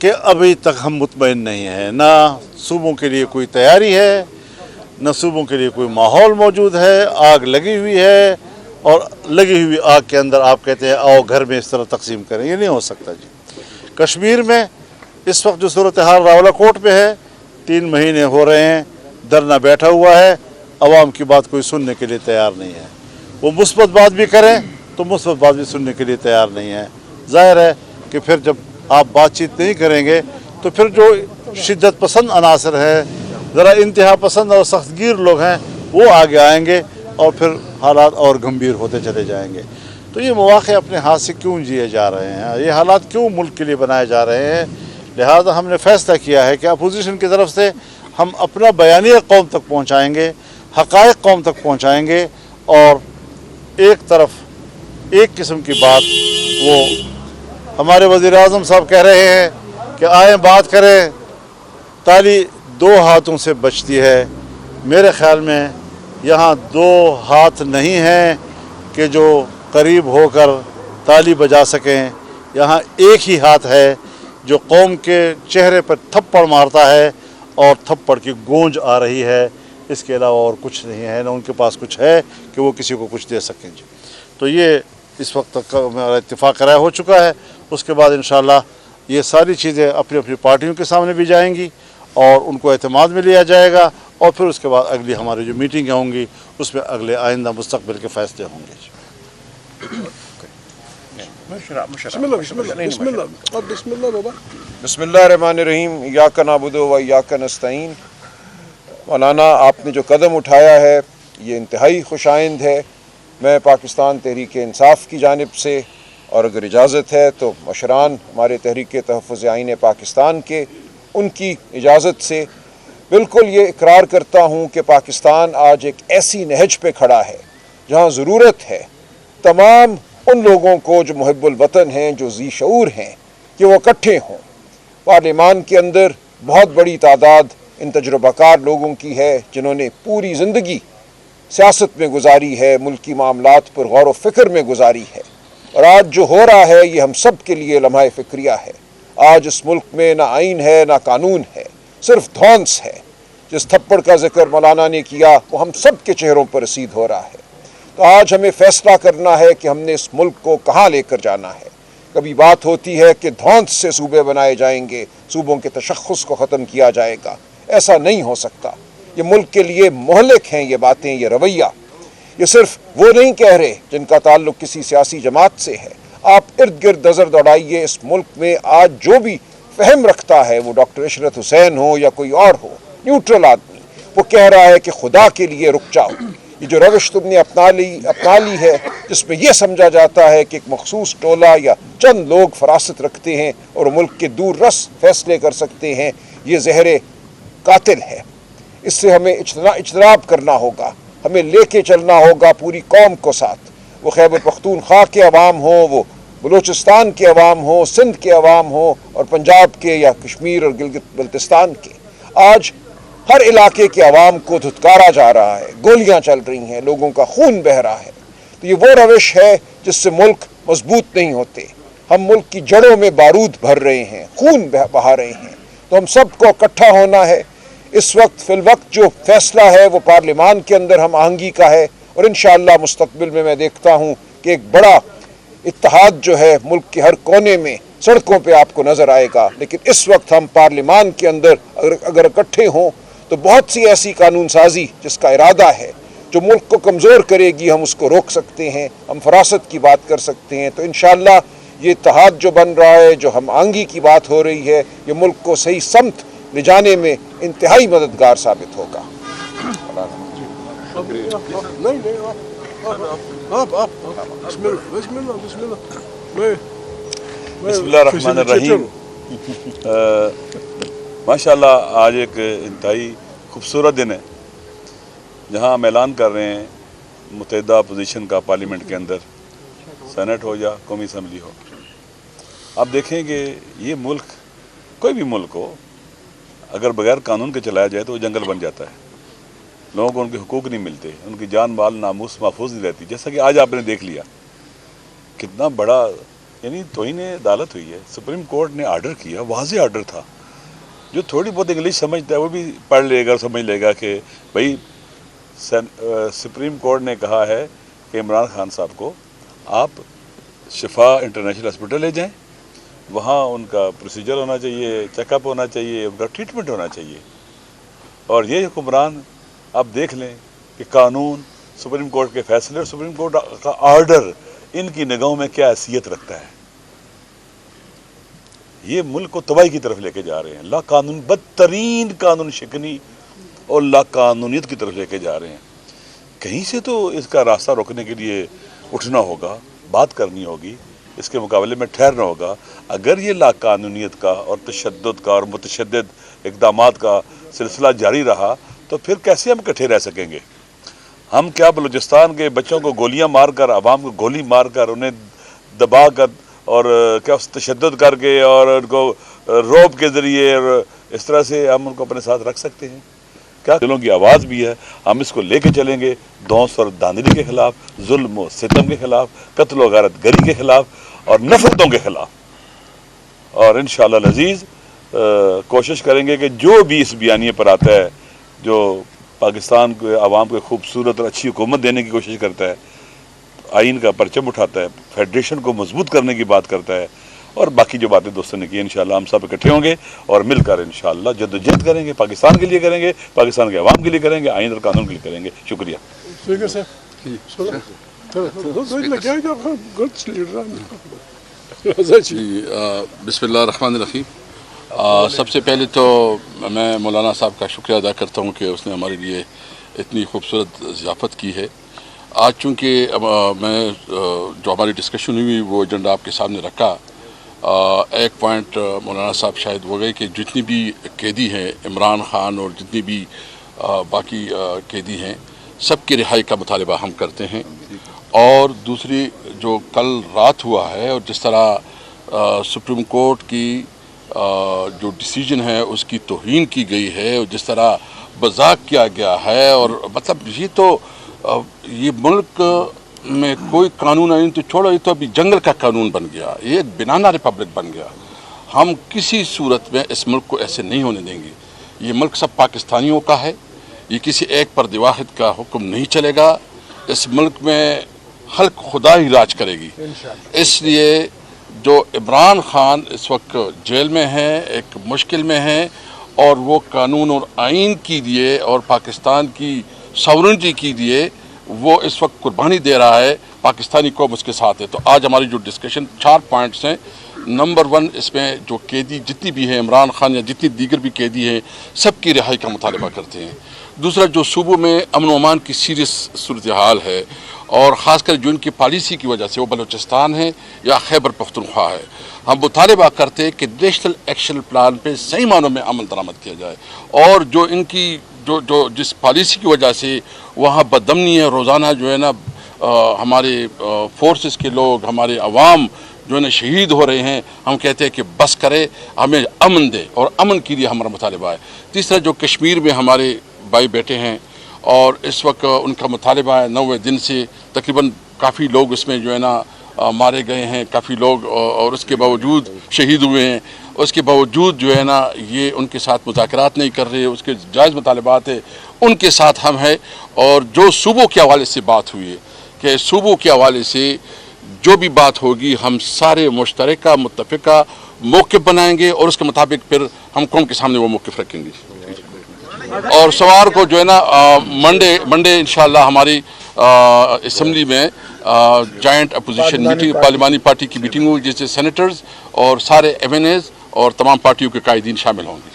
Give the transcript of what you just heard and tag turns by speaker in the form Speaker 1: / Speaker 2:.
Speaker 1: کہ अभी तक हम मुतमईन नहीं है, ना सूबों के लिए कोई तैयारी है, न सूबों के लिए कोई माहौल मौजूद है। आग लगी हुई है और लगी हुई आग के अंदर आप कहते हैं आओ घर में इस तरह तकसीम करें, ये नहीं हो सकता जी। कश्मीर में इस वक्त जो सूरत हाल रावलाकोट में है, 3 महीने हो रहे हैं, धरना बैठा हुआ है, अवाम की बात कोई सुनने के लिए तैयार नहीं है। वो मुस्बत बात भी करें तो मुस्बत बात भी सुनने के लिए तैयार नहीं है। ज़ाहिर है कि फिर जब आप बातचीत नहीं करेंगे तो फिर जो शिद्दत पसंद अनासर है, ज़रा इंतहा पसंद और सख्तगीर लोग हैं, वो आगे आएंगे और फिर हालात और गंभीर होते चले जाएंगे। तो ये मौक़े अपने हाथ से क्यों जिए जा रहे हैं, ये हालात क्यों मुल्क के लिए बनाए जा रहे हैं। लिहाजा हमने फ़ैसला किया है कि अपोजिशन की तरफ से हम अपना बयानिया कौम तक पहुँचाएँगे, हक़ाइक़ कौम तक पहुँचाएँगे और एक तरफ एक किस्म की बात, वो हमारे वज़ीर-ए-आज़म साहब कह रहे हैं कि आए बात करें, ताली 2 हाथों से बचती है। मेरे ख़्याल में यहाँ 2 हाथ नहीं हैं कि जो करीब होकर ताली बजा सकें। यहाँ एक ही हाथ है जो कौम के चेहरे पर थप्पड़ मारता है और थप्पड़ की गूंज आ रही है। इसके अलावा और कुछ नहीं है, न उनके पास कुछ है कि वो किसी को कुछ दे सकें जी। तो ये इस वक्त तक का हमारा इत्तेफाक राय हो चुका है। उसके बाद इंशाअल्लाह ये सारी चीज़ें अपनी अपनी पार्टियों के सामने भी जाएंगी और उनको एतमाद में लिया जाएगा और फिर उसके बाद अगली हमारी जो मीटिंगें होंगी उसमें अगले आइंदा मुस्तक़बिल के फ़ैसले होंगे।
Speaker 2: बिस्मिल्लाहिर्रहमानिर्रहीम, इय्याका नअबुदु व इय्याका नस्तईन। मौलाना, आपने जो कदम उठाया है ये इंतहाई खुशाइंद है। मैं पाकिस्तान तहरीक इंसाफ की जानिब से, और अगर इजाज़त है तो मशरान हमारे तहरीक तहफ़्फ़ुज़ आईन पाकिस्तान के, उनकी इजाज़त से बिल्कुल ये इकरार करता हूँ कि पाकिस्तान आज एक ऐसी नहज पे खड़ा है जहाँ ज़रूरत है तमाम उन लोगों को जो मुहिब्बुल वतन हैं, जो ज़ी शऊर हैं, कि वो इकट्ठे हों। पार्लिमान के अंदर बहुत बड़ी तादाद इन तजुर्बाकार लोगों की है जिन्होंने पूरी ज़िंदगी सियासत में गुजारी है, मुल्की मामलात पर गौर व फिक्र में गुजारी है। और आज जो हो रहा है ये हम सब के लिए लम्हा फ़िक्रिया है। आज इस मुल्क में ना आइन है ना कानून है, सिर्फ धौंस है। जिस थप्पड़ का जिक्र मौलाना ने किया वो हम सब के चेहरों पर रसीद हो रहा है। तो आज हमें फ़ैसला करना है कि हमने इस मुल्क को कहाँ लेकर जाना है। कभी बात होती है कि धौंस से सूबे बनाए जाएंगे, सूबों के तशख़्ख़ुस को ख़त्म किया जाएगा। ऐसा नहीं हो सकता। ये मुल्क के लिए मोहलिक हैं ये बातें, ये रवैया। ये सिर्फ वो नहीं कह रहे जिनका ताल्लुक़ किसी सियासी जमात से है। आप इर्द गिर्द नज़र दौड़ाइए, इस मुल्क में आज जो भी फ़हम रखता है, वो डॉक्टर इशरत हुसैन हो या कोई और हो, न्यूट्रल आदमी, वो कह रहा है कि खुदा के लिए रुक जाओ। ये जो रविश तुमने अपना ली है, जिसमें यह समझा जाता है कि एक मखसूस टोला या चंद लोग फरासत रखते हैं और मुल्क के दूर रस फैसले कर सकते हैं, ये ज़हर कातिल है। इससे हमें इज्तनाब करना होगा, हमें लेके चलना होगा पूरी कौम को साथ। वो खैबर पख्तूनख्वा के अवाम हो, वो बलूचिस्तान के अवाम हो, सिंध के अवाम हो, और पंजाब के या कश्मीर और गिलगित बल्तिस्तान के। आज हर इलाके के अवाम को धुतकारा जा रहा है, गोलियां चल रही हैं, लोगों का खून बह रहा है। तो ये वो रविश है जिससे मुल्क मजबूत नहीं होते। हम मुल्क की जड़ों में बारूद भर रहे हैं, खून बहा रहे हैं। तो हम सबको इकट्ठा होना है। इस वक्त फिलवक्त जो फैसला है वो पार्लिमान के अंदर हम आहंगी का है, और इंशाअल्लाह मुस्तकबिल में मैं देखता हूँ कि एक बड़ा इत्तेहाद जो है मुल्क के हर कोने में सड़कों पे आपको नज़र आएगा। लेकिन इस वक्त हम पार्लिमान के अंदर अगर इकट्ठे हों तो बहुत सी ऐसी कानून साजी जिसका इरादा है जो मुल्क को कमज़ोर करेगी, हम उसको रोक सकते हैं, हम फरासत की बात कर सकते हैं। तो इंशाअल्लाह ये इत्तेहाद जो बन रहा है, जो हम आंगी की बात हो रही है, ये मुल्क को सही समत ले जाने में इंतहाई मददगार साबित होगा।
Speaker 3: बिस्मिल्लाहिर्रहमानिर्रहीम। माशाअल्लाह आज एक इंतहाई खूबसूरत दिन है जहां हम ऐलान कर रहे हैं मुत्तहिदा अपोजिशन का पार्लियामेंट के अंदर, सेनेट हो या कौमी असम्बली हो। आप देखें कि ये मुल्क, कोई भी मुल्क हो, अगर बगैर कानून के चलाया जाए तो वो जंगल बन जाता है। लोगों को उनके हुकूक नहीं मिलते, उनकी जान माल नामूस महफूज नहीं रहती। जैसा कि आज आपने देख लिया कितना बड़ा یعنی توہین عدالت ہوئی ہے. سپریم کورٹ نے آرڈر کیا, واضح آرڈر تھا. جو تھوڑی بہت انگلش سمجھتا ہے وہ بھی پڑھ لے گا, سمجھ لے گا کہ بھائی سپریم کورٹ نے کہا ہے کہ عمران خان صاحب کو آپ شفا انٹرنیشنل ہاسپٹل لے جائیں, وہاں ان کا پروسیجر ہونا چاہیے, چیک اپ ہونا چاہیے, ان کا ٹریٹمنٹ ہونا چاہیے. اور یہ حکمران آپ دیکھ لیں کہ قانون, سپریم کورٹ کے فیصلے اور سپریم کورٹ کا آرڈر ان کی نگاہوں میں کیا حیثیت رکھتا ہے. یہ ملک کو تباہی کی طرف لے کے جا رہے ہیں, لا قانون, بدترین قانون شکنی اور لا قانونیت کی طرف لے کے جا رہے ہیں. کہیں سے تو اس کا راستہ روکنے کے لیے اٹھنا ہوگا, بات کرنی ہوگی, اس کے مقابلے میں ٹھہرنا ہوگا. اگر یہ لا قانونیت کا اور تشدد کا اور متشدد اقدامات کا سلسلہ جاری رہا تو پھر کیسے ہم اکٹھے رہ سکیں گے؟ ہم کیا بلوچستان کے بچوں کو گولیاں مار کر, عوام کو گولی مار کر, انہیں دبا کر اور کیا تشدد کر کے اور ان کو روب کے ذریعے اور اس طرح سے ہم ان کو اپنے ساتھ رکھ سکتے ہیں؟ کیا دلوں کی آواز بھی ہے, ہم اس کو لے کے چلیں گے دھونس اور دھاندلی کے خلاف, ظلم و ستم کے خلاف, قتل و غارت گری کے خلاف اور نفرتوں کے خلاف. اور انشاءاللہ العزیز کوشش کریں گے کہ جو بھی اس بیانیے پر آتا ہے, جو پاکستان کے عوام کو خوبصورت اور اچھی حکومت دینے کی کوشش کرتا ہے, آئین کا پرچم اٹھاتا ہے, فیڈریشن کو مضبوط کرنے کی بات کرتا ہے, اور باقی جو باتیں دوستوں نے کی, انشاءاللہ ہم سب اکٹھے ہوں گے اور مل کر انشاءاللہ جدوجہد کریں گے, پاکستان کے لیے کریں گے, پاکستان کے عوام کے لیے کریں گے, آئین اور قانون کے لیے کریں گے. شکریہ.
Speaker 4: بسم اللہ الرحمن الرحیم. سب سے پہلے تو میں مولانا صاحب کا شکریہ ادا کرتا ہوں کہ اس نے ہمارے لیے اتنی خوبصورت ضیافت کی ہے. آج چونکہ میں جو ہماری ڈسکشن ہوئی وہ ایجنڈا آپ کے سامنے رکھا, ایک پوائنٹ مولانا صاحب شاید ہو گئے کہ جتنی بھی قیدی ہیں عمران خان اور جتنی بھی باقی قیدی ہیں سب کی رہائی کا مطالبہ ہم کرتے ہیں. اور دوسری جو کل رات ہوا ہے اور جس طرح سپریم کورٹ کی جو ڈیسیجن ہے اس کی توہین کی گئی ہے اور جس طرح مذاق کیا گیا ہے, اور مطلب یہ تو یہ ملک میں کوئی قانون آئین تو چھوڑو, یہ تو ابھی جنگل کا قانون بن گیا, یہ ایک بنانا ریپبلک بن گیا. ہم کسی صورت میں اس ملک کو ایسے نہیں ہونے دیں گے. یہ ملک سب پاکستانیوں کا ہے, یہ کسی ایک فرد واحد کا حکم نہیں چلے گا. اس ملک میں خلق خدا ہی راج کرے گی. اس لیے جو عمران خان اس وقت جیل میں ہیں, ایک مشکل میں ہیں, اور وہ قانون اور آئین کے لیے اور پاکستان کی ساورنٹی کے لیے وہ اس وقت قربانی دے رہا ہے, پاکستانی قوم اس کے ساتھ ہے. تو آج ہماری جو ڈسکشن 4 پوائنٹس ہیں. نمبر 1 اس میں جو قیدی جتنی بھی ہیں, عمران خان یا جتنی دیگر بھی قیدی ہیں, سب کی رہائی کا مطالبہ کرتے ہیں. دوسرا جو صوبوں میں امن و امان کی سیریس صورتحال ہے, اور خاص کر جو ان کی پالیسی کی وجہ سے وہ بلوچستان ہے یا خیبر پختونخوا ہے, ہم مطالبہ کرتے ہیں کہ نیشنل ایکشن پلان پہ صحیح معنوں میں عمل درآمد کیا جائے. اور جو ان کی جو جس پالیسی کی وجہ سے وہاں بدامنی ہے, روزانہ جو ہے نا ہمارے فورسز کے لوگ, ہمارے عوام جو ہے نا شہید ہو رہے ہیں, ہم کہتے ہیں کہ بس کرے, ہمیں امن دے, اور امن کے لیے ہمارا مطالبہ ہے. تیسرا جو کشمیر میں ہمارے بھائی بیٹے ہیں اور اس وقت ان کا مطالبہ ہے 90 دن سے تقریباً کافی لوگ اس میں جو ہے نا مارے گئے ہیں, کافی لوگ, اور اس کے باوجود شہید ہوئے ہیں. اس کے باوجود جو ہے نا یہ ان کے ساتھ مذاکرات نہیں کر رہے, اس کے جائز مطالبات ہیں, ان کے ساتھ ہم ہیں. اور جو صوبوں کے حوالے سے بات ہوئی ہے کہ صوبوں کے حوالے سے جو بھی بات ہوگی ہم سارے مشترکہ متفقہ موقف بنائیں گے, اور اس کے مطابق پھر ہم قوم کے سامنے وہ موقف رکھیں گے. اور سوار کو جو ہے نا منڈے انشاءاللہ ہماری اسمبلی میں جوائنٹ اپوزیشن میٹنگ, پارلیمانی پارٹی کی میٹنگ ہوگی, جس سے سینیٹرز اور سارے ایم این ایز اور تمام پارٹیوں کے قائدین شامل ہوں گے.